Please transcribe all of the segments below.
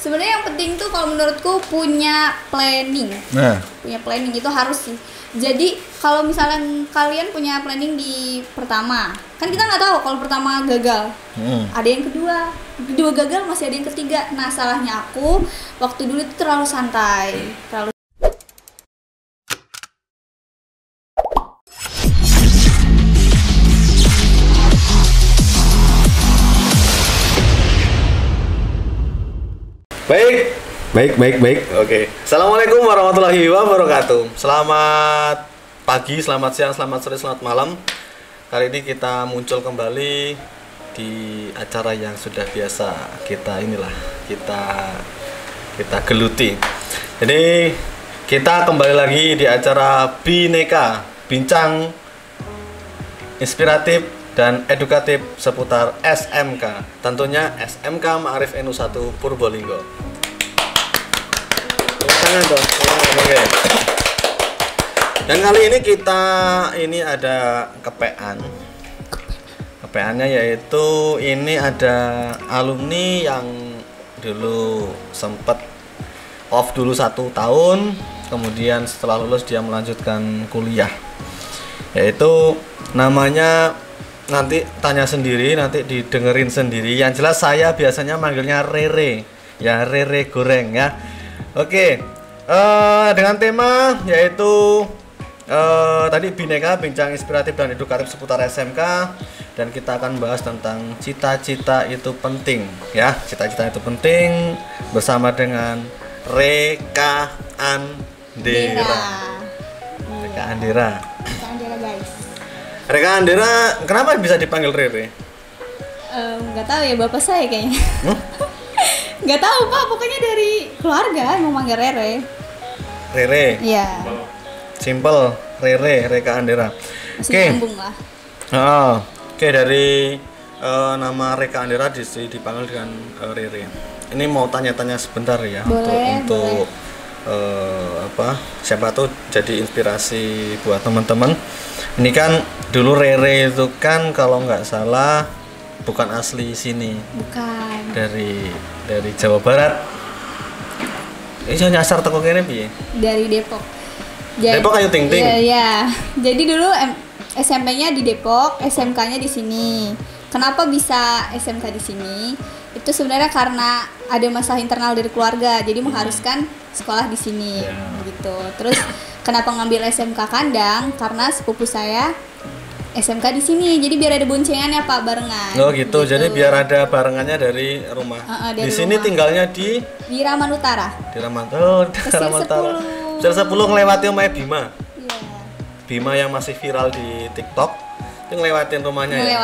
Sebenarnya yang penting tuh kalau menurutku punya planning. Nah, Punya planning itu harus sih. Jadi kalau misalnya kalian punya planning di pertama, kan kita nggak tahu kalau pertama gagal. Ada yang kedua gagal, masih ada yang ketiga. Nah, salahnya aku waktu dulu itu terlalu santai, terlalu. Baik. Oke. Assalamualaikum warahmatullahi wabarakatuh. Selamat pagi, selamat siang, selamat sore, selamat malam. Kali ini kita muncul kembali di acara yang sudah biasa kita geluti. Jadi kita kembali lagi di acara Bineka, bincang inspiratif dan edukatif seputar SMK. Tentunya SMK Ma'arif NU 1 Purbolinggo. Oke. Dan kali ini kita ada kepeannya yaitu ini ada alumni yang dulu sempat off dulu 1 tahun, kemudian setelah lulus dia melanjutkan kuliah, yaitu namanya nanti tanya sendiri, nanti didengerin sendiri. Yang jelas saya biasanya manggilnya Rere, ya Rere goreng ya. Oke, dengan tema yaitu tadi Bineka, bincang inspiratif dan edukatif seputar SMK, dan kita akan bahas tentang cita-cita itu penting ya. Cita-cita itu penting bersama dengan Reka Andera. Guys. Reka Andera, kenapa bisa dipanggil Rere? Nggak tahu ya, bapak saya kayaknya. Nggak tahu pak, pokoknya dari keluarga mau manggil Rere. Rere. Iya. Simple, Rere, Reka Andera. Masih nyambung lah. Oke, dari nama Reka Andera dipanggil dengan Rere. Ini mau tanya-tanya sebentar ya. Boleh, untuk siapa tuh jadi inspirasi buat teman-teman. Ini kan dulu Rere itu kan kalau nggak salah bukan asli sini. Bukan. Dari Jawa Barat. Ini nyasar toko kene piye? Dari Depok. Depok Ayu Ting Ting. Iya. Jadi dulu SMP-nya di Depok, SMK-nya di sini. Kenapa bisa SMK di sini? Itu sebenarnya karena ada masalah internal dari keluarga, jadi mengharuskan sekolah di sini, gitu. Terus kenapa ngambil SMK Kandang? Karena sepupu saya SMK di sini, jadi biar ada boncengannya pak, barengan. Oh gitu. Jadi biar ada barengannya dari rumah. Dari di sini rumah. Tinggalnya di Raman Utara. Di Raman. Oh, di Raman Utara. Pesir 10 ngelewati rumahnya Bima. Iya. Bima yang masih viral di TikTok, itu ngelewatin rumahnya ya.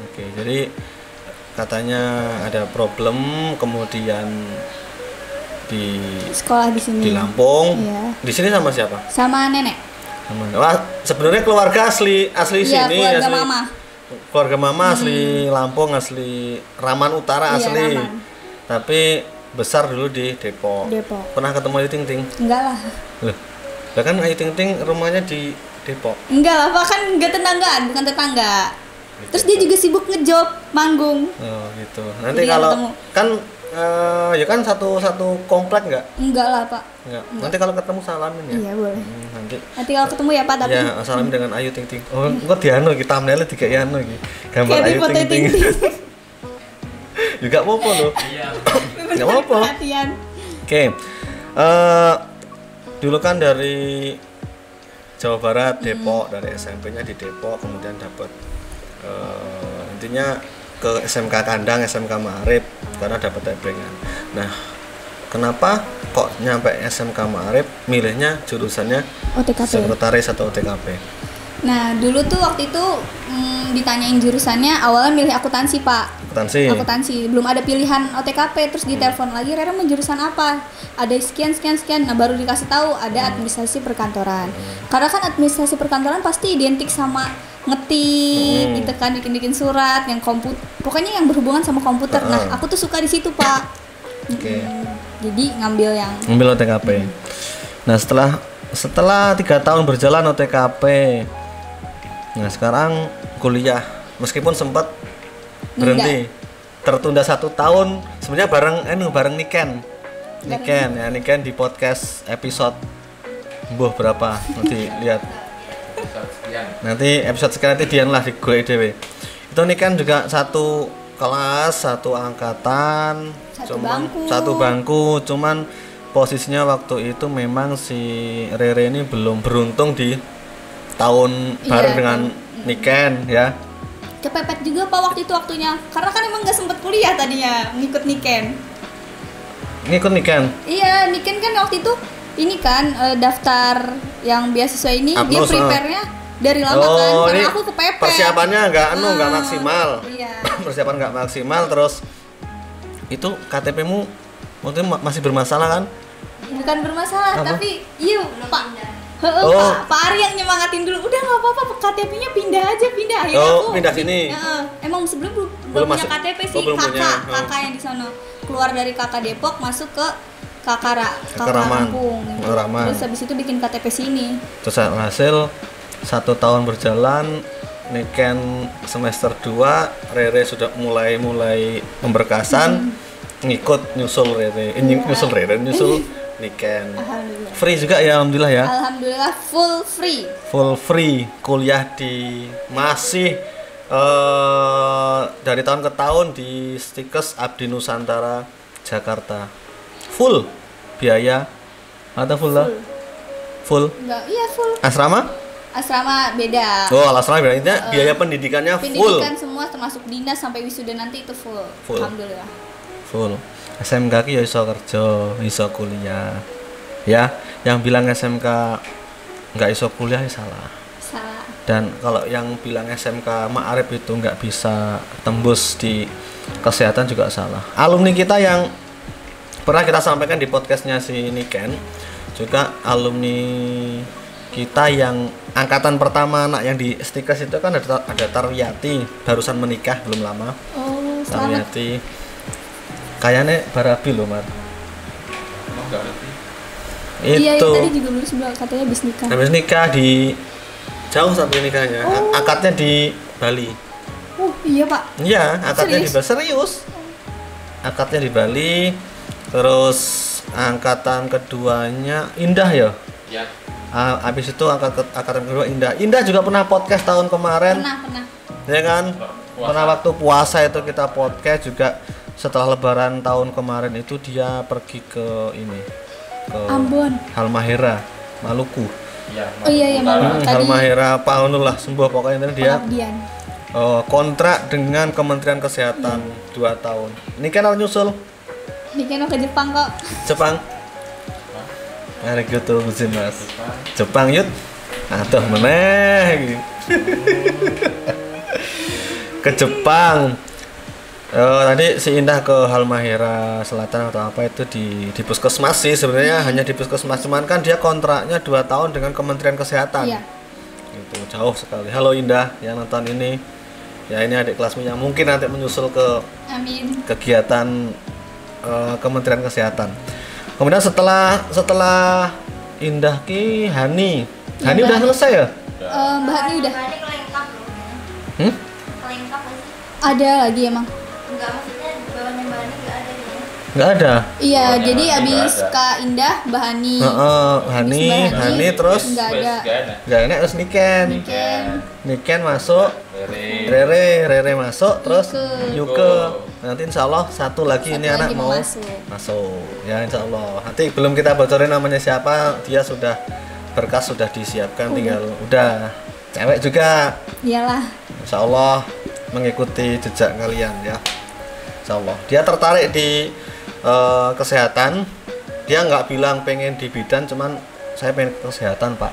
Oke, jadi katanya ada problem, kemudian di sekolah di sini. Di Lampung. Iya. Di sini sama siapa? Sama nenek. Wah, sebenarnya keluarga asli Iya, sini, keluarga asli mama. Keluarga mama asli Lampung, asli Raman Utara asli. Raman. Tapi besar dulu di Depok. Pernah ketemu Ayu Ting Ting? Enggak lah. Lah kan Ayu Ting Ting rumahnya di Depok. Enggak lah, Pak, kan enggak tetanggaan, bukan tetangga. Terus dia juga sibuk ngejob, manggung. Oh, gitu. Nanti Jadi kalau ketemu. kan ya kan satu komplek enggak? Enggak lah, Pak. Enggak. Nanti kalau ketemu salamin ya. Iya, boleh. Nanti kalau ketemu ya, Pak, tapi ya salamin dengan Ayu Ting Ting. Oh, kok dianu iki thumbnail dikai anu iki. Gambar kayak di Ayu foto Ting Ting. Juga apa-apa loh. Iya. Enggak apa-apa. Perhatian. Oke. Dulu kan dari Jawa Barat, Depok, dari SMP-nya di Depok, kemudian dapat intinya ke SMK Kandang, SMK Ma'arif karena dapat tebbengan. Nah, kenapa kok nyampe SMK Ma'arif milihnya jurusannya OTKP. sekretaris atau OTKP? Nah, dulu tuh waktu itu ditanyain jurusannya, awalnya milih akuntansi, Pak. Akuntansi. Belum ada pilihan OTKP, terus ditelepon lagi, Rera mau jurusan apa? Ada sekian. Nah, baru dikasih tahu ada administrasi perkantoran. Karena kan administrasi perkantoran pasti identik sama ngetik, gitu kan, bikin surat, yang komputer, pokoknya yang berhubungan sama komputer. Nah, aku tuh suka di situ, Pak. Jadi ngambil OTKP. Nah, setelah 3 tahun berjalan OTKP, nah sekarang kuliah, meskipun sempat berhenti. tertunda 1 tahun sebenarnya bareng Niken di podcast episode berapa nanti lihat nanti episode sekian nanti Dian lah di gue dewe itu Niken juga satu kelas, satu angkatan, satu bangku, cuman posisinya waktu itu memang si Rere ini belum beruntung di tahun bareng dengan Niken ya. Kepepet juga Pak waktu itu waktunya, karena kan emang nggak sempet kuliah tadinya ngikut Niken. Iya, Niken kan waktu itu ini kan daftar yang beasiswa ini dia prepare-nya dari lama kan, karena aku kepepet. Persiapannya nggak maksimal. Iya. Persiapan nggak maksimal, terus itu KTP-mu waktu itu masih bermasalah kan? Bukan bermasalah, tapi iya Pak. Pak Ari yang nyemangatin dulu. Udah nggak apa-apa, KTP-nya pindah aja. Akhirnya aku pindah sini. Emang sebelum belum punya KTP sih, kakak yang di sana keluar dari kakak Depok masuk ke kakak Lampung. Terus habis itu bikin KTP sini. Terus hasil 1 tahun berjalan, Niken semester 2, Rere sudah mulai pemberkasan, nyusul Niken. Free juga ya alhamdulillah ya. Alhamdulillah full free kuliah di masih dari tahun ke tahun di Stikes Abdi Nusantara Jakarta. Full biaya atau full lah? Full. Enggak, iya full. Asrama beda. Asrama beda. Intinya biaya pendidikannya full. Pendidikan semua termasuk dinas sampai wisuda nanti itu full. Alhamdulillah. Full. SMK ki ya iso kerja, iso kuliah. Ya, yang bilang SMK nggak iso kuliah ya salah. Dan kalau yang bilang SMK Ma'arif itu nggak bisa tembus di kesehatan juga salah. Alumni kita yang pernah kita sampaikan di podcastnya si Niken, juga alumni kita yang angkatan pertama anak yang di Stikes itu kan ada Tarwiyati, barusan menikah belum lama. Tarwiyati kayaknya Barabi loh Mar. Iya, tadi juga belum sebelah katanya habis nikah di jauh sampai nikahnya. Akadnya di Bali. Iya Pak. Iya, akadnya serius. Akadnya di Bali. Terus angkatan keduanya Indah ya. Iya. Habis itu angkatan kedua Indah juga pernah podcast tahun kemarin. Pernah. Ya kan? Pernah waktu puasa itu kita podcast juga. Setelah lebaran tahun kemarin itu dia pergi ke Ambon, Halmahera, Maluku. Iya Maluku. Halmahera Paunullah sembuh pokoknya dia. Kontrak dengan Kementerian Kesehatan 2 tahun. Ini kan nyusul. Ini kan ke Jepang kok. Jepang. Mari kita musim Mas. Jepang yut. Atuh meneh. Ke Jepang. Tadi si Indah ke Halmahera Selatan atau apa itu di puskesmas sih sebenarnya hanya di puskesmas, cuman kan dia kontraknya 2 tahun dengan Kementerian Kesehatan. Iya. Itu jauh sekali. Halo Indah yang nonton ini. Ya ini adik kelasmu yang mungkin nanti menyusul ke kegiatan Kementerian Kesehatan. Kemudian setelah Indah ki Hani udah selesai ya? Mbak Hani udah. Lengkap loh. Lengkap sih. Ada lagi emang. Enggak, maksudnya bawahnya Mbak Hani enggak ada ya. Enggak ada. Iya, jadi abis Kak Indah, Mbak Hani. Hani terus enggak ada. Enggak ada terus Niken masuk. Rere masuk terus Yuke. Nanti insyaallah satu lagi ini anak mau masuk. Ya insyaallah. Nanti belum kita bocorin namanya siapa, dia sudah berkas sudah disiapkan, tinggal udah cewek juga. Iyalah. Insyaallah mengikuti jejak kalian ya. Insyaallah. Dia tertarik di kesehatan. Dia nggak bilang pengen di bidan, cuman saya pengen kesehatan Pak.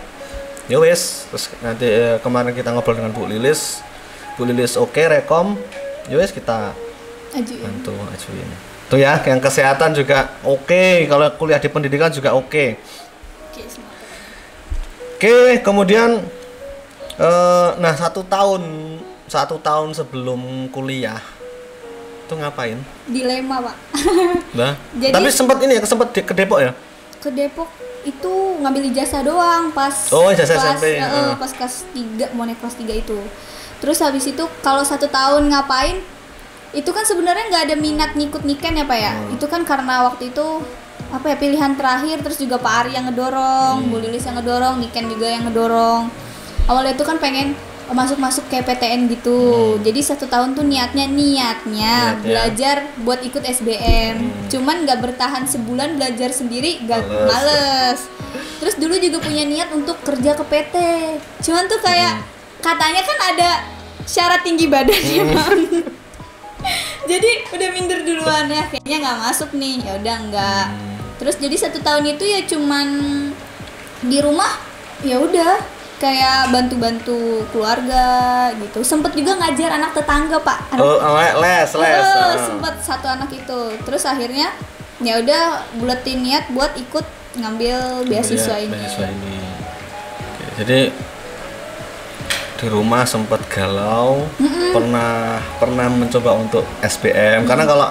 Ya wes, terus nanti kemarin kita ngobrol dengan Bu Lilis oke, rekom. Ya wes kita bantu ajuin. Tuh ya, yang kesehatan juga oke. Kalau kuliah di pendidikan juga oke. Oke, kemudian nah 1 tahun sebelum kuliah itu ngapain? Dilema Pak. Nah, jadi, tapi sempat ke Depok ya? Ke Depok itu ngambil ijazah doang pas ijazah SMP. Pas kelas 3 mau naik kelas 3 itu. Terus habis itu kalau 1 tahun ngapain? Itu kan sebenarnya nggak ada minat ngikut Niken ya Pak ya. Itu kan karena waktu itu apa ya, pilihan terakhir, terus juga Pak Ari yang ngedorong, Bu Lilis yang ngedorong, Niken juga yang ngedorong. Awalnya itu kan pengen masuk kayak PTN gitu. Jadi 1 tahun tuh niatnya belajar buat ikut SBM. Cuman nggak bertahan sebulan, belajar sendiri gak males. Terus dulu juga punya niat untuk kerja ke PT. Cuman tuh kayak katanya kan ada syarat tinggi badannya. Jadi udah minder duluan ya, kayaknya nggak masuk nih. Ya udah nggak. Terus jadi 1 tahun itu ya cuman di rumah ya udah kayak bantu-bantu keluarga gitu. Sempet juga ngajar anak tetangga Pak. Les. Sempet 1 anak itu. Terus akhirnya ya udah buletin niat buat ikut ngambil beasiswa ini. Oke, jadi di rumah sempat galau. Pernah mencoba untuk SBM karena kalau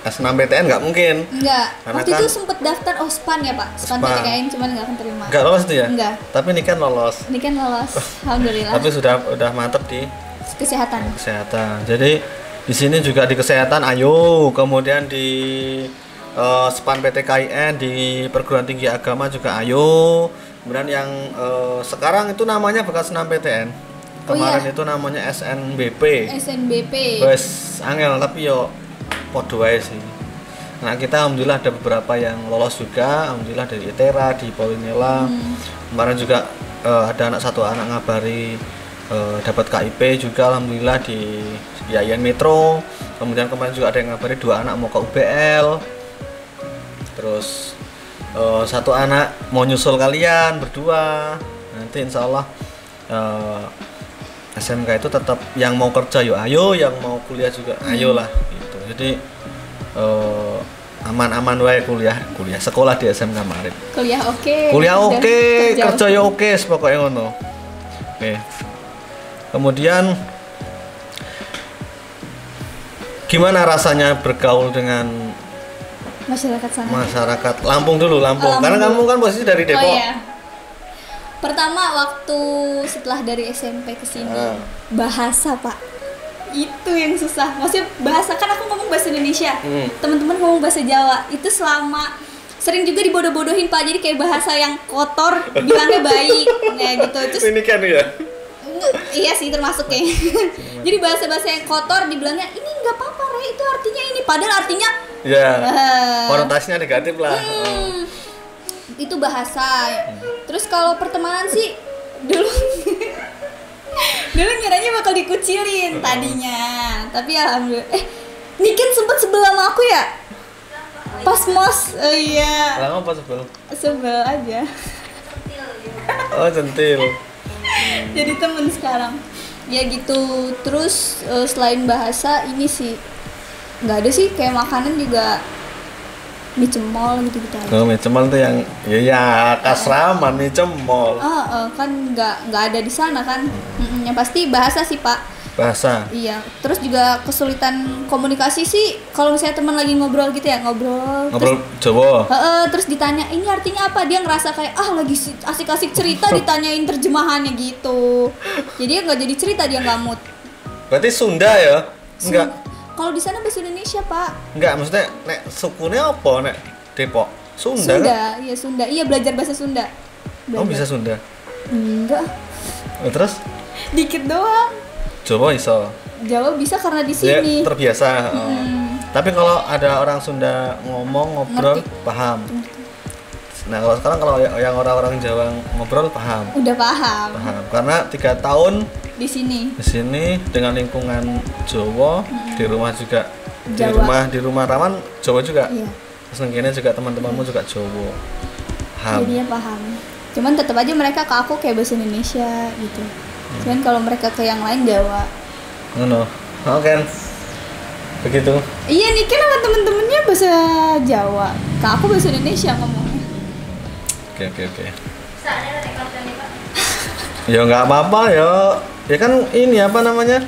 S6PTN nggak mungkin. Enggak. Karena waktu kan itu sempet daftar OSPAN ya Pak. OSPAN PTKN cuman nggak keterima. Nggak lolos itu ya? Enggak. Tapi ini kan lolos. Alhamdulillah. Tapi udah mantep di kesehatan. Jadi di sini juga di kesehatan ayo, kemudian di SPAN PTKIN, di perguruan tinggi agama juga ayo. Kemudian yang sekarang itu namanya bekas 6 PTN. Kemarin itu namanya SNBP. Wes angel tapi yo podo ae sih. Nah, kita alhamdulillah ada beberapa yang lolos juga, alhamdulillah dari ITERA, di Polinela. Kemarin juga ada satu anak ngabari dapat KIP juga alhamdulillah di IAIN Metro. Kemudian kemarin juga ada yang ngabari 2 anak mau ke UBL. Terus 1 anak mau nyusul kalian berdua. Nanti insya Allah SMK itu tetap yang mau kerja yuk ayo, yang mau kuliah juga ayolah gitu. Jadi aman-aman wae kuliah sekolah di SMK Marit. Kuliah oke, kerja ya oke, pokoknya ngono. Oke. Kemudian gimana rasanya bergaul dengan masyarakat sana? Masyarakat Lampung dulu, Lampung. Karena kamu kan posisi dari Depok. Oh iya. Pertama waktu setelah dari SMP ke sini, bahasa Pak. Itu yang susah. Maksudnya bahasa, kan aku ngomong bahasa Indonesia. Teman-teman ngomong bahasa Jawa. Itu selama sering juga dibodoh-bodohin Pak. Jadi kayak bahasa yang kotor bilangnya baik. Nah gitu. Terus ini kan ya. Iya sih termasuk ya. Jadi bahasa-bahasa yang kotor dibilangnya ini nggak apa-apa Re, itu artinya ini, padahal artinya ya konotasinya negatif lah. Itu bahasa. Terus kalau pertemanan sih dulu ngiranya bakal dikucilin tadinya, tapi alhamdulillah Niken sempet sebel sama aku ya pas mos. Iya, lama pas sebel aja. Centil. Jadi temen sekarang ya gitu. Terus selain bahasa ini sih nggak ada sih, kayak makanan juga mie cemol gitu-gitu aja. Mie cemol tuh yang ya kasraman mie cemol. Kan nggak ada di sana kan. Yang pasti bahasa sih Pak. Bahasa. Iya. Terus juga kesulitan komunikasi sih kalau misalnya teman lagi ngobrol gitu ya, ngobrol Jawa. Terus ditanya ini artinya apa, dia ngerasa kayak lagi asik-asik cerita ditanyain terjemahannya gitu. Jadi nggak jadi cerita, dia nggak mood. Berarti Sunda ya? Enggak. Kalau di sana bahasa Indonesia Pak. Enggak, maksudnya nek sukunya apa nek Depok? Sunda kan? Iya Sunda. Iya, belajar bahasa Sunda. Oh bisa Sunda? Enggak. Terus? Dikit doang. Jawa iso. Jawa bisa karena di sini. Ya, terbiasa. Tapi kalau ada orang Sunda ngobrol paham. Nah kalau sekarang kalau yang orang-orang Jawa ngobrol paham. Udah paham. Karena 3 tahun di sini dengan lingkungan Jawa, di rumah juga Jawa. di rumah Raman Jawa juga. Iya. Terus nengkene juga teman-temanmu juga Jawa. Paham. Jadinya paham. Cuman tetap aja mereka ke aku kayak bahasa Indonesia gitu. Cuman kalau mereka ke yang lain Jawa. Oke. Begitu. Iya nih kan sama temen-temennya bahasa Jawa. Ke aku bahasa Indonesia ngomongnya. Oke. Bisa ada rekordan nih Pak? Ya nggak apa-apa ya. Ya kan ini apa namanya?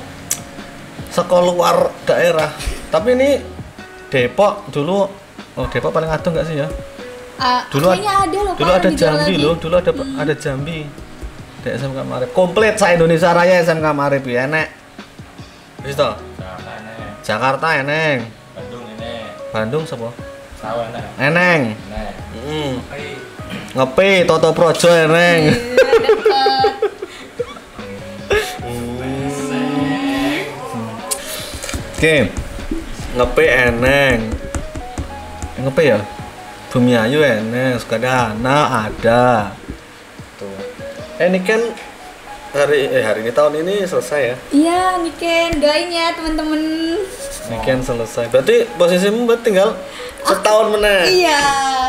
Sekolah luar daerah. Tapi ini Depok dulu. Oh Depok paling aduh nggak sih ya? Dulu ada loh. Dulu ada Jambi loh. Dulu ada Jambi. Di SMK Marip. Komplit sa Indonesia Raya SMK Marip ya nek. Wis to? Jakarta eneng. Bandung ini. Bandung sapa? Sawan eneng. Eneng. Eneng. Ngepi Toto Projo eneng. Deket. Oke. Ngepi eneng. Ngepi ya? Bumi Ayu eneng, Sukadana ada. Tuh. Ini kan hari ini tahun ini selesai ya? Iya, Niken, doain ya teman-teman. Ini kan selesai. Berarti posisimu tinggal setahun meneh. Iya,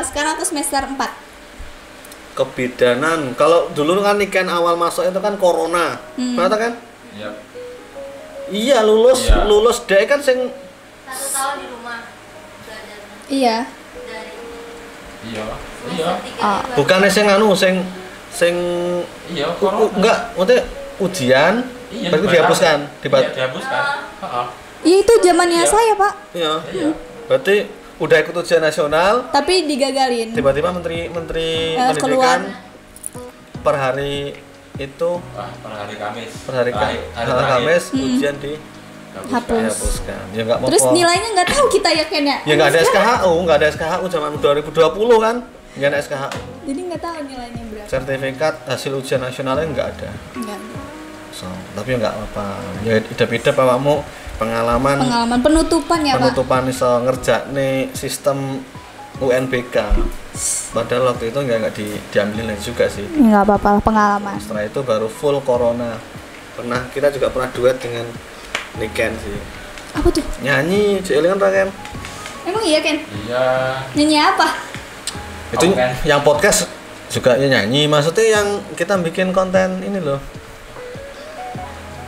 sekarang aku semester 4. Kebidanan. Kalau dulu kan Niken awal masuk itu kan corona. Benar kan? Iya. Iya, lulus dek kan sing 1 tahun di rumah belajar Iya. dari Iya. semester 3 bukannya sing Iya, corona. enggak, maksudnya ujian Iya, berarti dibatalkan. dihapuskan, Iya, dihapuskan. Heeh. Iya itu zamannya Iya. saya, Pak. Iya. Iya. Berarti udah ikut ujian nasional, Tapi digagalin. tiba-tiba menteri pendidikan keluar. per hari itu Wah, per hari Kamis. per hari Hari Kamis ujian Hapus. dihapuskan. Ya enggak mau. Terus nilainya nggak tahu kita ya Ken ya? Ya enggak ada SKHU zaman 2020 kan. Enggak ada SKHU. Jadi nggak tahu nilainya berapa. Sertifikat hasil ujian nasionalnya enggak ada. Nggak. So, tapi enggak apa-apa. Ya hidup-hidup awakmu pengalaman Penutupan ya, Pak. penutupan iso ngerjakne sistem UNBK. Padahal waktu itu enggak diambilin juga sih. Nggak apa-apa, pengalaman. Setelah itu baru full corona. Kita juga pernah duet dengan Niken sih. Apa tuh? Nyanyi, Jelingan Raken. Emang iya Ken? Iya. Nyanyi apa? Itu Apa, Ken? yang podcast juga ya nyanyi. Maksudnya yang kita bikin konten ini loh.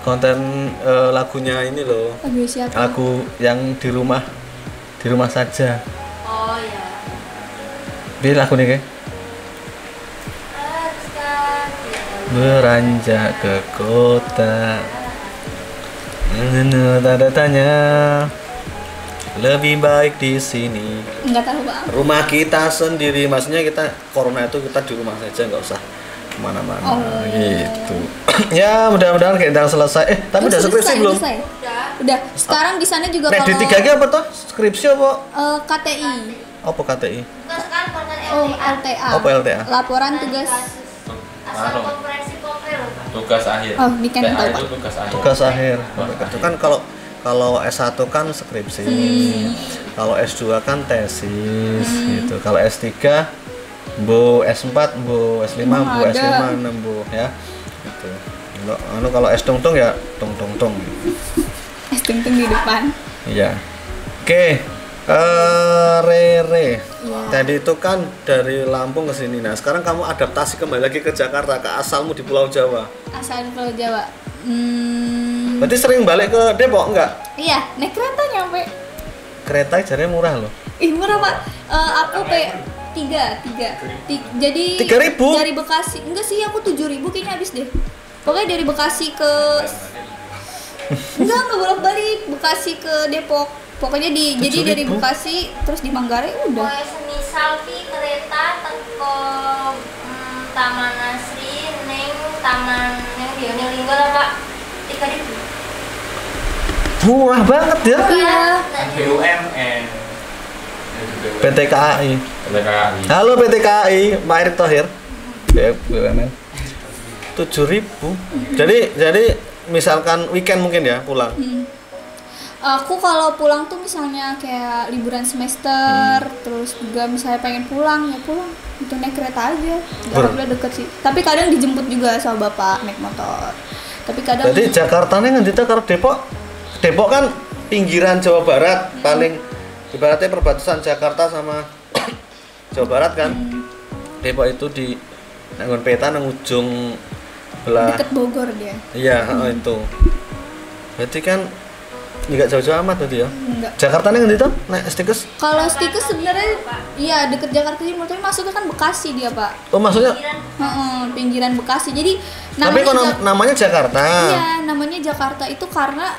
Konten lagunya ini loh. Lagu siapa? Lagu yang di rumah saja. oh ya Ini lagu nih, beranjak ke kota. Tanda tanya. Lebih baik di sini. Nggak tahu, Pak. Rumah kita sendiri, maksudnya kita corona itu kita di rumah saja, nggak usah kemana-mana gitu. Ya mudah-mudahan kayak udah selesai. Tapi udah skripsi belum? Selesai. Udah. Sekarang di sana juga Nek kalau D3 apa tuh? Skripsi apa? KTI. Apa KTI? bukan sekarang konten Oh, LTA LTA. Apa LTA? Laporan tugas. asal konferensi kopel Tugas akhir. Oh, ini kan TA tahu, itu Pak. tugas akhir. Tugas akhir. Tugas Itu akhir. kan kalau S1 kan skripsi. Kalau S2 kan tesis gitu. Kalau S3 Bu S4, Bu S5, Bu Ada. S5, Bu ya. Gitu. Kalau S tungtung ya tung. Es tung di depan. Iya. Oke. Rere. Iya. Tadi itu kan dari Lampung ke sini. Nah, sekarang kamu adaptasi kembali lagi ke Jakarta, ke asalmu di Pulau Jawa. Asal Pulau Jawa. Berarti sering balik ke Depok enggak? Iya, naik kereta nyampe. Kereta jarnya murah loh. Ih, murah, Pak. Aku tiga. Jadi 3.000? dari Bekasi. Enggak sih, aku 7.000 kayaknya habis deh. Pokoknya dari Bekasi ke enggak bolak-balik Bekasi ke Depok. Pokoknya jadi dari 7.000? Bekasi terus di Manggarai udah. Pokoknya semisal ki kereta teko Taman Nasri neng taman yang di Linggo lah Pak 3.000. Murah banget ya. Iya. BUMN. PT KAI. PTKI. Halo PT KAI, Pak Erick Thohir. BUMN. 7.000. Jadi misalkan weekend mungkin ya pulang. Aku kalau pulang tuh misalnya kayak liburan semester, terus juga misalnya pengen pulang ya pulang. Itu naik kereta aja. Alhamdulillah deket sih. Tapi kadang dijemput juga sama bapak naik motor. Tapi kadang Jadi Jakarta nih ngendi karo Depok? Depok kan pinggiran Jawa Barat, paling ibaratnya perbatasan Jakarta sama Jawa Barat kan. Depok itu di nanggon peta nang ujung belah. deket Bogor dia. Iya, itu. Berarti kan enggak jauh-jauh amat berarti ya. Enggak. Jakarta nih ngendi tuh? Naik Stikes? Kalau Stikus sebenarnya iya deket Jakarta Timur, tapi masuknya kan Bekasi dia, Pak. Oh, maksudnya Pinggiran Bekasi. Jadi tapi kok namanya Jakarta. Iya, namanya Jakarta itu karena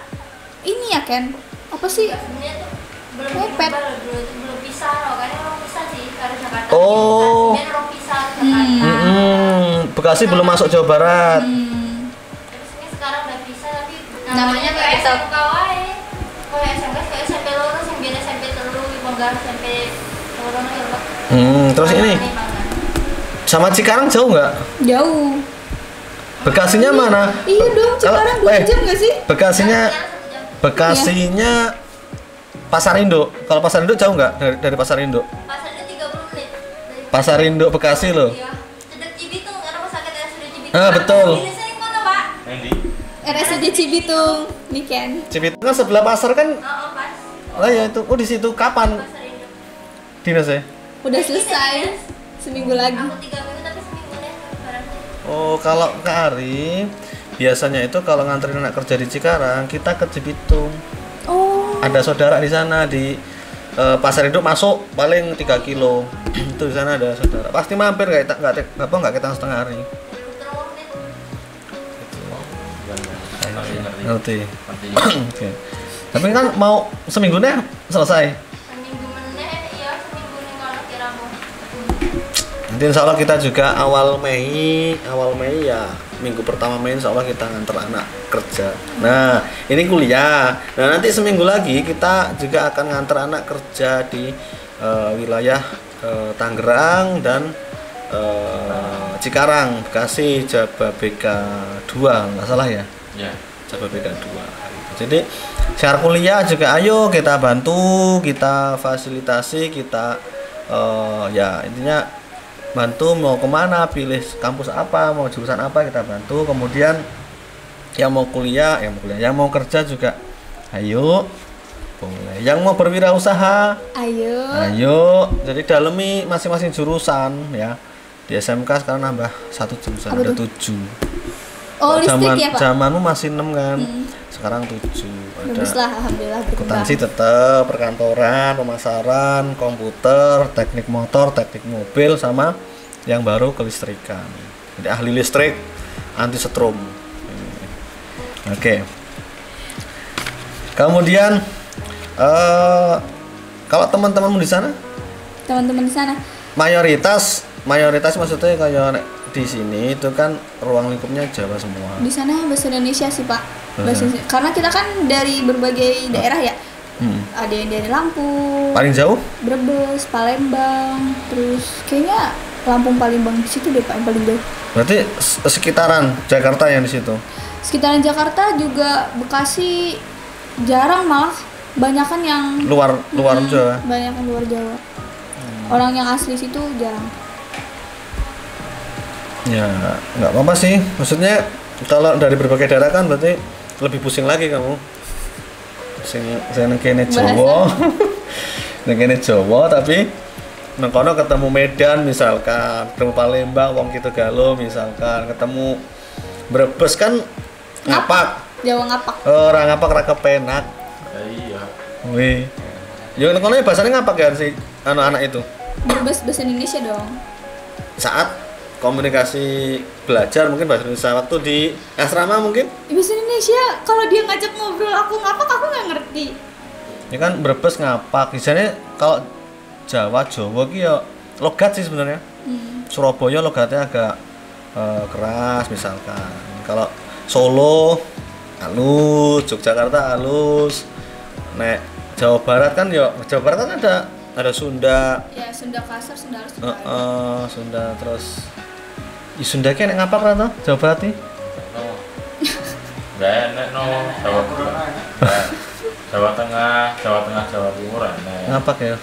ini ya Ken. Apa sih? Sebenarnya tuh belum Mepet. diubah loh, dulu tuh belum pisah loh, kan orang pisah sih karena Jakarta. Oh. Sebenarnya orang pisah Jakarta. Bekasi belum masuk Jawa Barat. Terus ini sekarang udah pisah tapi Namanya kayak tetap. SMK wae. Kalau SMK munggah sampai turun ya Pak. Terus ini sama Cikarang jauh nggak? Jauh. Bekasinya mana? Iya dong, Cikarang 2 jam nggak sih? Bekasinya Pasar Induk. Kalau Pasar Induk jauh nggak dari Pasar Induk? Pasar Induk 30 menit. Pasar Induk Bekasi loh. Iya. Cedek Cibitung, rumah sakit RSUD Cibitung. Betul. Ini sering mana, Pak? Nanti. RSUD Cibitung, Niken. Cibitung kan sebelah pasar kan? Oh, pas. Oh ya itu. Oh di situ kapan Pasar Induk. dinas ya? Udah selesai. Seminggu lagi. Aku 3 minggu tapi seminggu deh barangnya. Oh kalau ke Ari biasanya itu kalau nganterin anak kerja di Cikarang kita ke Cibitung. Oh. Ada saudara di sana di Pasar Induk masuk paling 3 kilo. Itu di sana ada saudara. Pasti mampir nggak kita setengah hari. Ngerti. Oke. Tapi kan mau seminggu deh selesai. Seminggu meneh ya, seminggu ning ngono kiramu. Nanti insya Allah kita juga awal Mei ya minggu pertama Mei insya Allah kita nganter anak kerja. Nah ini kuliah. Nah nanti seminggu lagi kita juga akan nganter anak kerja di wilayah Tangerang dan Cikarang, Bekasi, Jababeka 2 nggak salah ya? Ya. Jababeka 2. Jadi syarat kuliah juga ayo kita bantu, kita fasilitasi, kita ya intinya bantu mau kemana, pilih kampus apa, mau jurusan apa kita bantu. Kemudian yang mau kuliah, yang mau kerja juga ayo boleh. Yang mau berwirausaha ayo. Jadi dalemi masing-masing jurusan ya. Di SMK sekarang nambah 1 jurusan, ada 7. Oh, listrik ya Pak? Zamanmu masih 6 kan, sekarang 7. Baguslah, alhamdulillah berkembang. Akuntansi tetap, perkantoran, pemasaran, komputer, teknik motor, teknik mobil, sama yang baru kelistrikan. Jadi ahli listrik, anti setrum. Oke. Kemudian kalau teman-temanmu di sana? Teman-teman di sana. Mayoritas maksudnya kayak di sini itu kan ruang lingkupnya Jawa semua. Di sana bahasa Indonesia sih Pak. Karena kita kan dari berbagai daerah ya. Ada yang dari Lampung. Paling jauh? Brebes, Palembang, terus kayaknya Lampung Palembang di situ deh Pak yang paling jauh. Berarti sekitaran Jakarta yang di situ. Sekitaran Jakarta juga Bekasi jarang malah banyakan yang luar Jawa. Banyak yang luar Jawa. Orang yang asli situ jarang. Ya nggak apa-apa sih, maksudnya kalau dari berbagai daerah kan berarti lebih pusing lagi kamu. Saya nengkene Jawa, nengkene Jawa tapi nengkono ketemu Medan misalkan, ketemu Palembang, wong Kitugalo misalkan, ketemu Brebes kan ngapak. Jawa ngapak. Orang ngapak ra kepenak. Iya. Wih. Yo nengkono bahasanya ngapak ya si anak-anak itu. Brebes bahasa Indonesia dong. Saat komunikasi belajar mungkin bahasa Indonesia waktu di asrama mungkin bahasa Indonesia kalau dia ngajak ngobrol aku ngapak aku nggak ngerti ya kan Brebes ngapak misalnya kalau Jawa ki ya logat sih sebenarnya Surabaya logatnya agak keras misalkan kalau Solo halus Yogyakarta halus nek Jawa Barat kan ada Sunda ya Sunda kasar Sunda halus Sunda terus Sunda ki nek ngapak ra to Jawa Barat iki? Enggak enak no. Jawa Tengah, Jawa Timur enak. Ngapak ya.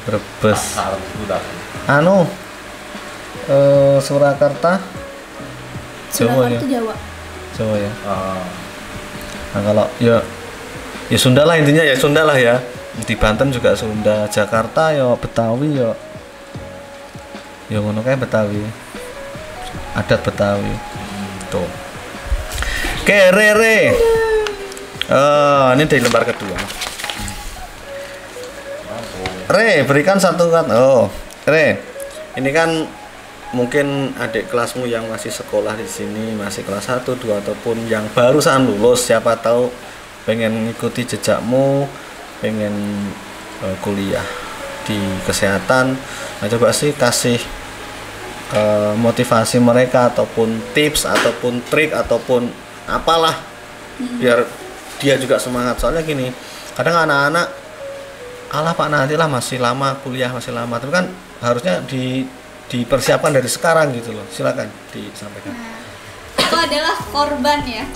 Brebes. Anu. Surakarta. Jawa ya. Jawa ya. Nah kalau ya Sunda lah intinya ya Sunda lah ya. Di Banten juga Sunda, Jakarta ya Betawi ya. Ya ngono kae Betawi. Adat Betawi. Tuh. Oke, Re. Ini dari lembar kedua. Re, berikan satu kata. Re. Ini kan mungkin adik kelasmu yang masih sekolah di sini, masih kelas 1, 2 ataupun yang barusan lulus, siapa tahu pengen ngikuti jejakmu, pengen kuliah di kesehatan. Nah, coba sih kasih motivasi mereka ataupun tips ataupun trik ataupun apalah biar dia juga semangat. Soalnya gini, kadang anak-anak alah Pak nantilah masih lama kuliah masih lama, tapi kan harusnya dipersiapkan dari sekarang gitu loh. Silakan disampaikan. Nah, itu adalah korban yang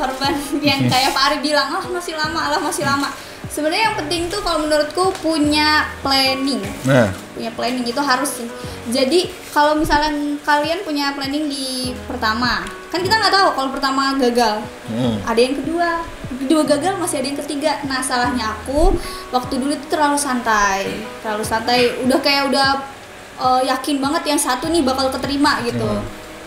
kayak Pak Ari bilang, masih lama. Sebenarnya yang penting tuh kalau menurutku punya planning. Nah, punya planning itu harus sih. Jadi kalau misalnya kalian punya planning di pertama, kan kita nggak tahu kalau pertama gagal, ada yang kedua gagal, masih ada yang ketiga. Nah salahnya aku waktu dulu itu terlalu santai, udah yakin banget yang satu nih bakal keterima gitu.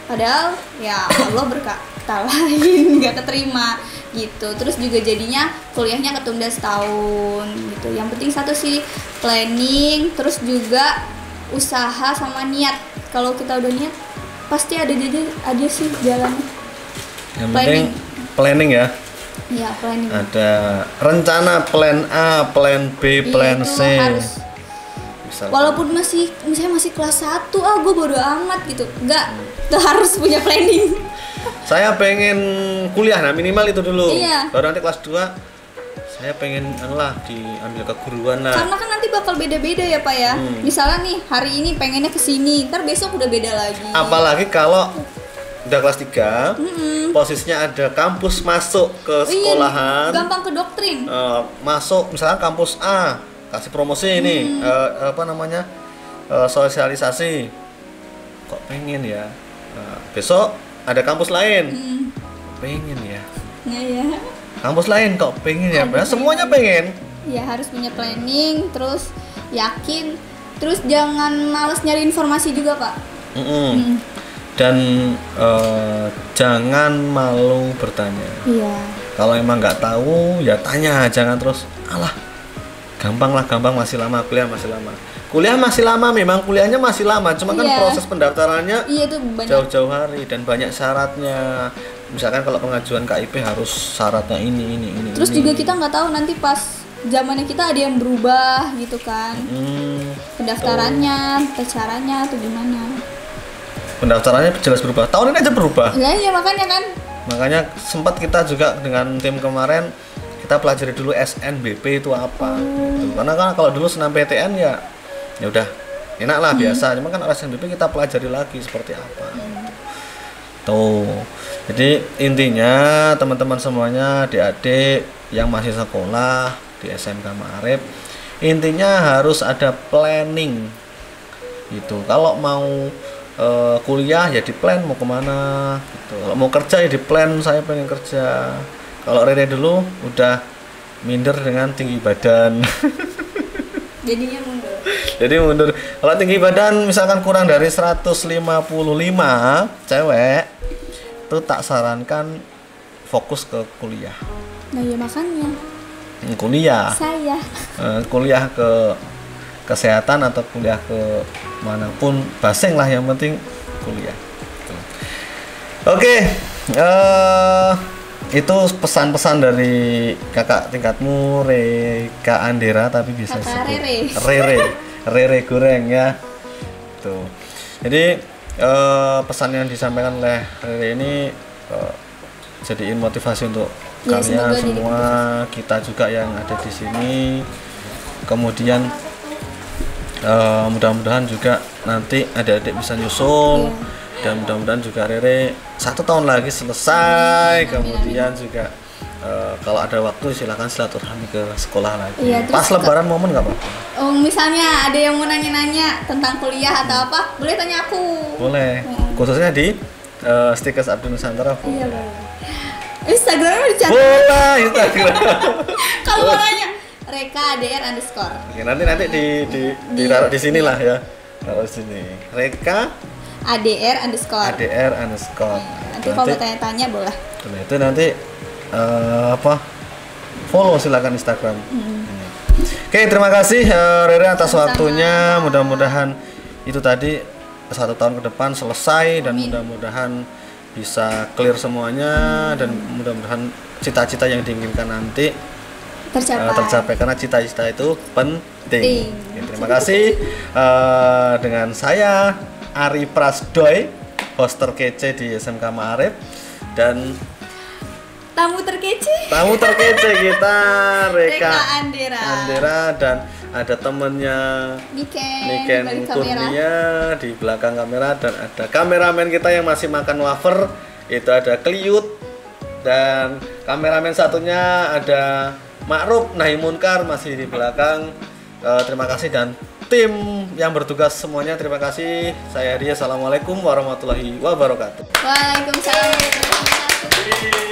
Padahal ya Allah berkata lain, nggak keterima gitu. Terus juga jadinya kuliahnya ketunda setahun gitu. Yang penting satu sih planning, terus juga usaha sama niat. Kalau kita udah niat pasti ada sih jalannya. Yang penting planning ya. Iya, planning. Ada rencana plan A, plan B, plan C. Harus. Walaupun misalnya masih kelas 1, gue bodo amat gitu. Enggak harus punya planning. Saya pengen kuliah, nah minimal itu dulu. Iya. Baru nanti kelas 2 saya pengen diambil keguruan lah. Karena kan nanti bakal beda-beda ya Pak ya. Misalnya nih hari ini pengennya kesini, ntar besok udah beda lagi. Apalagi kalau udah kelas 3, posisinya ada kampus masuk ke sekolahan. Gampang ke doktrin. Masuk misalnya kampus A, kasih promosi ini, sosialisasi. Kok pengen ya? Besok ada kampus lain. Pengen ya. Iya. Kampus lain kok pengen ya? Semuanya pengen. Ya harus punya planning, terus yakin, terus jangan males nyari informasi juga Pak. Dan jangan malu bertanya. Iya. Kalau emang nggak tahu ya tanya, jangan terus alah gampang masih lama, kuliah masih lama, memang kuliahnya masih lama, cuma kan proses pendaftarannya itu jauh-jauh hari dan banyak syaratnya. Misalkan kalau pengajuan KIP harus syaratnya ini. Terus juga kita nggak tahu nanti pas zamannya kita ada yang berubah gitu kan. Pendaftarannya, caranya atau gimana? Pendaftarannya jelas berubah. Tahun ini aja berubah. Iya makanya kan. Makanya sempat kita juga dengan tim kemarin kita pelajari dulu SNBP itu apa. Gitu. Karena kan kalau dulu senam PTN ya udah enak lah biasa. Cuma kan SNBP kita pelajari lagi seperti apa. Tuh. Jadi intinya teman-teman semuanya, adik-adik yang masih sekolah di SMK Ma'arif, intinya harus ada planning. Gitu. Kalau mau kuliah ya di plan mau kemana gitu. Kalau mau kerja ya di plan saya pengen kerja. Kalau Rere dulu udah minder dengan tinggi badan. Jadinya mundur. Jadi mundur. Kalau tinggi badan misalkan kurang dari 155 cewek itu tak sarankan fokus ke kuliah. Nah ya makanya kuliah saya kuliah ke kesehatan atau kuliah ke manapun basing lah, yang penting kuliah. Oke, itu pesan-pesan dari kakak tingkatmu Reka Andera, tapi bisa Kakak sebut Rere goreng ya. Tuh. Jadi pesan yang disampaikan oleh Rere ini jadiin motivasi untuk kalian semua, kita juga yang ada di sini. Kemudian mudah-mudahan juga nanti adik-adik bisa nyusul, dan mudah-mudahan juga Rere 1 tahun lagi selesai. Kemudian juga kalau ada waktu silakan silaturahmi ke sekolah lagi. Pas lebaran momen nggak apa-apa. Misalnya ada yang mau nanya-nanya tentang kuliah atau apa, boleh tanya aku. Boleh. Khususnya di Stickers Abdul Nusantara. Iya boleh. Instagramnya dicatat. Boleh Instagram. Kalau mau nanya Reka ADR _ Oke, nanti ditaruh di sini lah ya. Taruh sini. Reka ADR _ Nanti kalau tanya-tanya boleh. Itu nanti follow silakan Instagram. Oke, terima kasih Rere atas waktunya. Mudah-mudahan itu tadi 1 tahun ke depan selesai dan mudah-mudahan bisa clear semuanya, dan mudah-mudahan cita-cita yang diinginkan nanti tercapai karena cita-cita itu penting. Oke, terima kasih dengan saya Ari Prasdoy, host terkece di SMK Ma'arif, dan tamu terkece kita Reka Andera dan ada temennya Niken Kurnia di belakang kamera dan ada kameramen kita yang masih makan wafer itu ada Kliut dan kameramen satunya ada Ma'ruf Nahimunkar masih di belakang. Terima kasih dan tim yang bertugas semuanya terima kasih. Saya Ria, assalamualaikum warahmatullahi wabarakatuh. Waalaikumsalam warahmatullahi wabarakatuh.